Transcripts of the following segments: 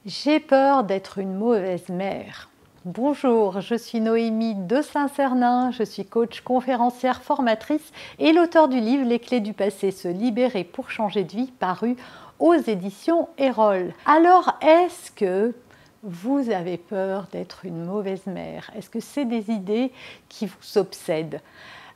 J'ai peur d'être une mauvaise mère. Bonjour, je suis Noémie de Saint-Cernin, je suis coach, conférencière, formatrice et l'auteur du livre Les clés du passé, se libérer pour changer de vie, paru aux éditions Erol. Alors, est-ce que vous avez peur d'être une mauvaise mère? Est-ce que c'est des idées qui vous obsèdent?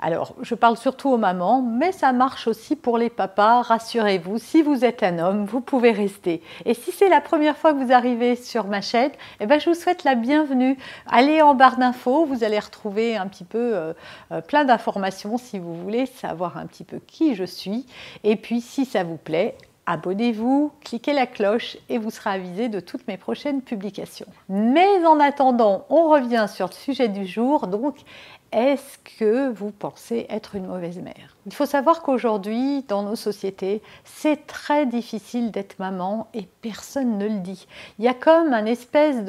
Alors, je parle surtout aux mamans, mais ça marche aussi pour les papas. Rassurez-vous, si vous êtes un homme, vous pouvez rester. Et si c'est la première fois que vous arrivez sur ma chaîne, je vous souhaite la bienvenue. Allez en barre d'infos, vous allez retrouver un petit peu plein d'informations si vous voulez savoir un petit peu qui je suis. Et puis, si ça vous plaît, abonnez-vous, cliquez la cloche et vous serez avisé de toutes mes prochaines publications. Mais en attendant, on revient sur le sujet du jour. Donc, est-ce que vous pensez être une mauvaise mère? Il faut savoir qu'aujourd'hui, dans nos sociétés, c'est très difficile d'être maman et personne ne le dit. Il y a comme une espèce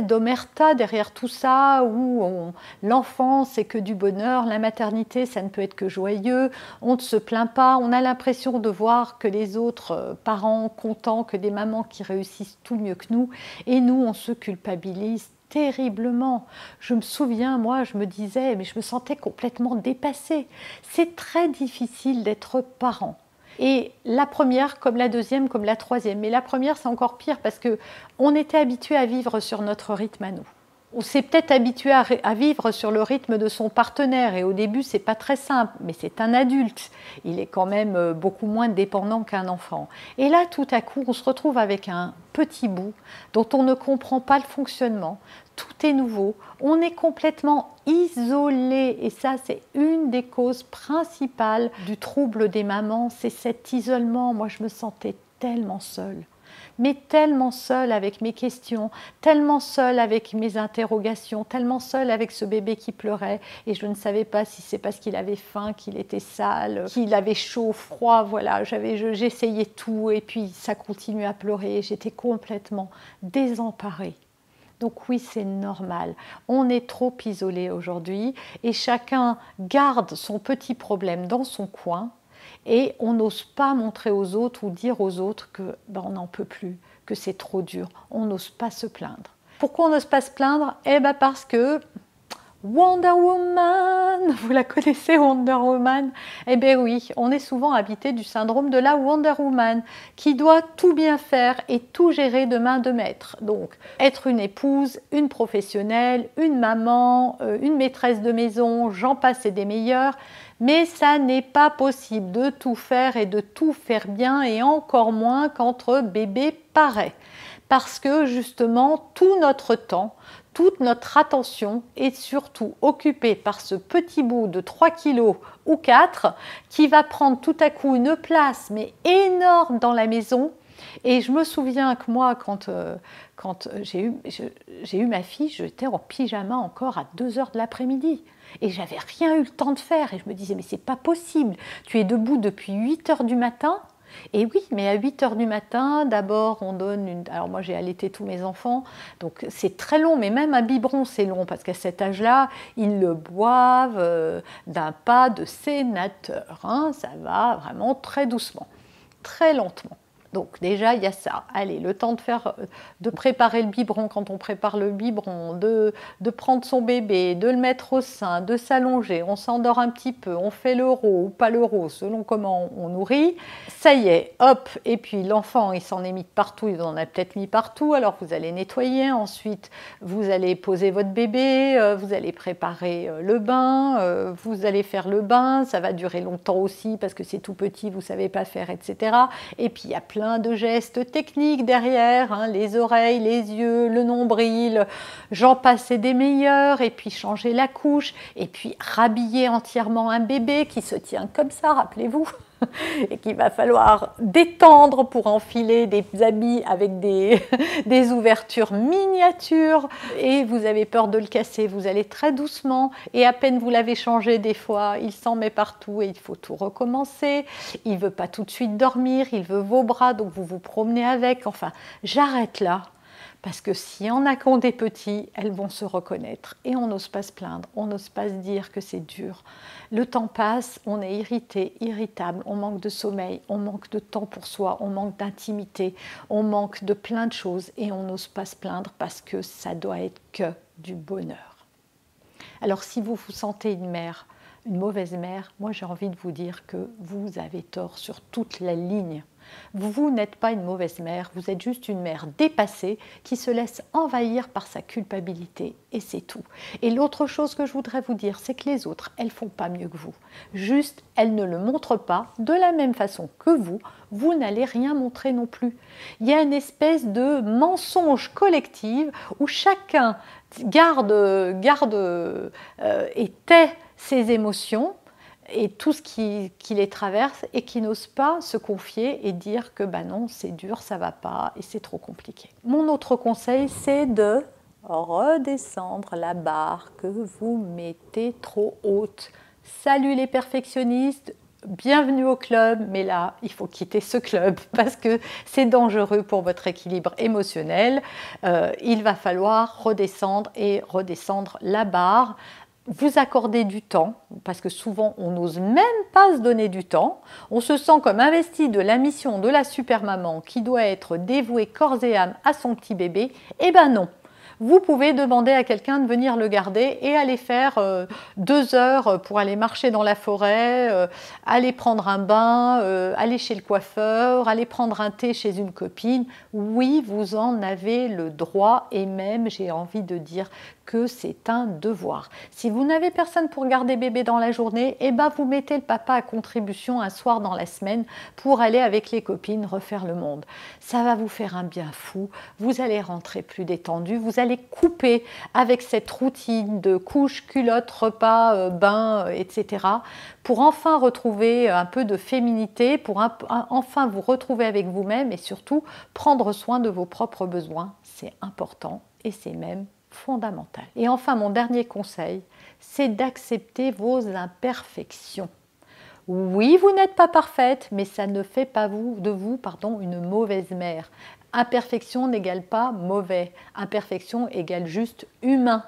d'omerta derrière tout ça, où l'enfant, c'est que du bonheur, la maternité, ça ne peut être que joyeux, on ne se plaint pas, on a l'impression de voir que les autres parents contents, que des mamans qui réussissent tout mieux que nous, et nous, on se culpabilise terriblement. Je me souviens, moi, je me disais, mais je me sentais complètement dépassée. C'est très difficile d'être parent. Et la première, comme la deuxième, comme la troisième. Mais la première, c'est encore pire parce qu'on était habitué à vivre sur notre rythme à nous. On s'est peut-être habitué à vivre sur le rythme de son partenaire et au début c'est pas très simple, mais c'est un adulte, il est quand même beaucoup moins dépendant qu'un enfant. Et là tout à coup on se retrouve avec un petit bout dont on ne comprend pas le fonctionnement, tout est nouveau, on est complètement isolé et ça c'est une des causes principales du trouble des mamans, c'est cet isolement. Moi je me sentais tellement seule. Mais tellement seule avec mes questions, tellement seule avec mes interrogations, tellement seule avec ce bébé qui pleurait et je ne savais pas si c'est parce qu'il avait faim, qu'il était sale, qu'il avait chaud, froid, voilà, j'essayais tout et puis ça continuait à pleurer, j'étais complètement désemparée. Donc oui, c'est normal, on est trop isolé aujourd'hui et chacun garde son petit problème dans son coin. Et on n'ose pas montrer aux autres ou dire aux autres qu'on n'en peut plus, que c'est trop dur. On n'ose pas se plaindre. Pourquoi on n'ose pas se plaindre? Parce que Wonder Woman, vous la connaissez Wonder Woman? Eh bien oui, on est souvent habité du syndrome de la Wonder Woman, qui doit tout bien faire et tout gérer de main de maître. Donc, être une épouse, une professionnelle, une maman, une maîtresse de maison, j'en passe et des meilleurs. Mais ça n'est pas possible de tout faire et de tout faire bien et encore moins qu'entre bébés pareils. Parce que justement, tout notre temps, toute notre attention est surtout occupée par ce petit bout de 3 kilos ou 4 qui va prendre tout à coup une place mais énorme dans la maison. Et je me souviens que moi, quand j'ai eu ma fille, j'étais en pyjama encore à 2 h de l'après-midi. Et j'avais rien eu le temps de faire. Et je me disais, mais c'est pas possible. Tu es debout depuis 8 h du matin. Et oui, mais à 8 h du matin, d'abord, on donne une... Alors moi, j'ai allaité tous mes enfants, donc c'est très long, mais même un biberon, c'est long, parce qu'à cet âge-là, ils le boivent d'un pas de sénateur. Hein. Ça va vraiment très doucement, très lentement. Donc déjà, il y a ça. Allez, le temps de préparer le biberon, quand on prépare le biberon, de prendre son bébé, de le mettre au sein, de s'allonger, on s'endort un petit peu, on fait l'euro ou pas l'euro, selon comment on nourrit. Ça y est, hop, et puis l'enfant, il s'en est mis partout, il en a peut-être mis partout, alors vous allez nettoyer, ensuite vous allez poser votre bébé, vous allez préparer le bain, vous allez faire le bain, ça va durer longtemps aussi parce que c'est tout petit, vous ne savez pas faire, etc. Et puis il y a plein de gestes techniques derrière, hein, les oreilles, les yeux, le nombril, j'en passais des meilleurs, et puis changer la couche, et puis rhabiller entièrement un bébé qui se tient comme ça, rappelez-vous, et qu'il va falloir détendre pour enfiler des habits avec des ouvertures miniatures, et vous avez peur de le casser, vous allez très doucement, et à peine vous l'avez changé des fois, il s'en met partout et il faut tout recommencer, il ne veut pas tout de suite dormir, il veut vos bras, donc vous vous promenez avec, enfin, j'arrête là. Parce que s'il y en a qui ont des petits, elles vont se reconnaître. Et on n'ose pas se plaindre, on n'ose pas se dire que c'est dur. Le temps passe, on est irrité, irritable, on manque de sommeil, on manque de temps pour soi, on manque d'intimité, on manque de plein de choses et on n'ose pas se plaindre parce que ça doit être que du bonheur. Alors si vous vous sentez une mère, une mauvaise mère, moi j'ai envie de vous dire que vous avez tort sur toute la ligne. Vous n'êtes pas une mauvaise mère, vous êtes juste une mère dépassée qui se laisse envahir par sa culpabilité et c'est tout. Et l'autre chose que je voudrais vous dire, c'est que les autres, elles ne font pas mieux que vous. Juste, elles ne le montrent pas de la même façon que vous n'allez rien montrer non plus. Il y a une espèce de mensonge collectif où chacun garde et tait ses émotions et tout ce qui les traverse et qui n'ose pas se confier et dire que bah non, c'est dur, ça va pas et c'est trop compliqué. Mon autre conseil, c'est de redescendre la barre que vous mettez trop haute. Salut les perfectionnistes, bienvenue au club, mais là, il faut quitter ce club parce que c'est dangereux pour votre équilibre émotionnel. Il va falloir redescendre et redescendre la barre. Vous accorder du temps, parce que souvent on n'ose même pas se donner du temps, on se sent comme investi de la mission de la super maman qui doit être dévouée corps et âme à son petit bébé, eh ben non. Vous pouvez demander à quelqu'un de venir le garder et aller faire 2 heures pour aller marcher dans la forêt, aller prendre un bain, aller chez le coiffeur, aller prendre un thé chez une copine. Oui, vous en avez le droit et même, j'ai envie de dire que c'est un devoir. Si vous n'avez personne pour garder bébé dans la journée, eh ben vous mettez le papa à contribution un soir dans la semaine pour aller avec les copines refaire le monde. Ça va vous faire un bien fou, vous allez rentrer plus détendu, vous allez couper avec cette routine de couches, culottes, repas, bain, etc. pour enfin retrouver un peu de féminité, pour enfin vous retrouver avec vous-même et surtout prendre soin de vos propres besoins. C'est important et c'est même fondamental. Et enfin, mon dernier conseil, c'est d'accepter vos imperfections. Oui, vous n'êtes pas parfaite, mais ça ne fait pas de vous une mauvaise mère. Imperfection n'égale pas mauvais. Imperfection égale juste humain.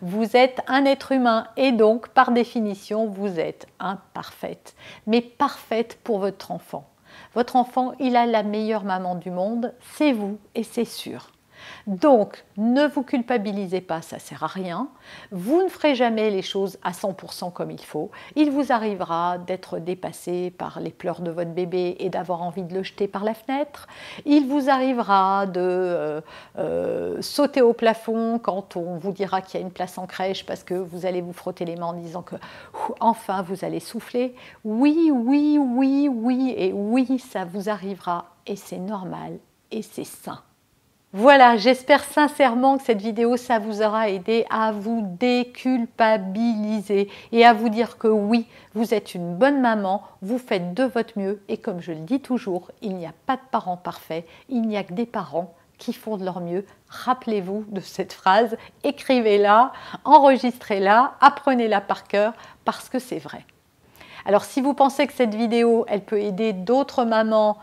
Vous êtes un être humain et donc, par définition, vous êtes imparfaite. Mais parfaite pour votre enfant. Votre enfant, il a la meilleure maman du monde, c'est vous et c'est sûr. Donc, ne vous culpabilisez pas, ça ne sert à rien. Vous ne ferez jamais les choses à 100% comme il faut. Il vous arrivera d'être dépassé par les pleurs de votre bébé et d'avoir envie de le jeter par la fenêtre. Il vous arrivera de sauter au plafond quand on vous dira qu'il y a une place en crèche parce que vous allez vous frotter les mains en disant que enfin vous allez souffler. Oui, oui, oui, oui et oui, ça vous arrivera et c'est normal et c'est sain. Voilà, j'espère sincèrement que cette vidéo, ça vous aura aidé à vous déculpabiliser et à vous dire que oui, vous êtes une bonne maman, vous faites de votre mieux et comme je le dis toujours, il n'y a pas de parents parfaits, il n'y a que des parents qui font de leur mieux. Rappelez-vous de cette phrase, écrivez-la, enregistrez-la, apprenez-la par cœur parce que c'est vrai. Alors si vous pensez que cette vidéo, elle peut aider d'autres mamans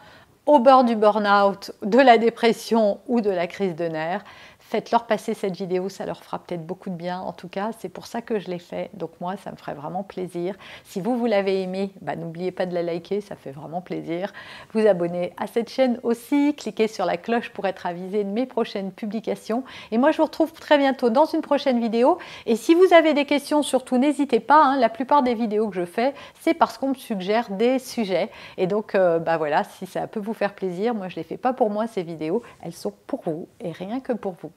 au bord du burn-out, de la dépression ou de la crise de nerfs, faites-leur passer cette vidéo, ça leur fera peut-être beaucoup de bien. En tout cas, c'est pour ça que je l'ai fait. Donc moi, ça me ferait vraiment plaisir. Si vous l'avez aimé, n'oubliez pas de la liker, ça fait vraiment plaisir. Vous abonner à cette chaîne aussi, cliquez sur la cloche pour être avisé de mes prochaines publications. Et moi, je vous retrouve très bientôt dans une prochaine vidéo. Et si vous avez des questions, surtout, n'hésitez pas. La plupart des vidéos que je fais, c'est parce qu'on me suggère des sujets. Et donc, voilà, si ça peut vous faire plaisir, moi, je ne les fais pas pour moi, ces vidéos. Elles sont pour vous et rien que pour vous.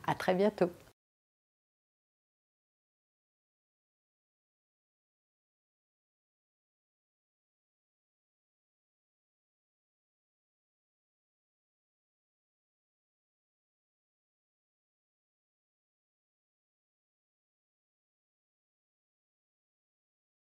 À très bientôt.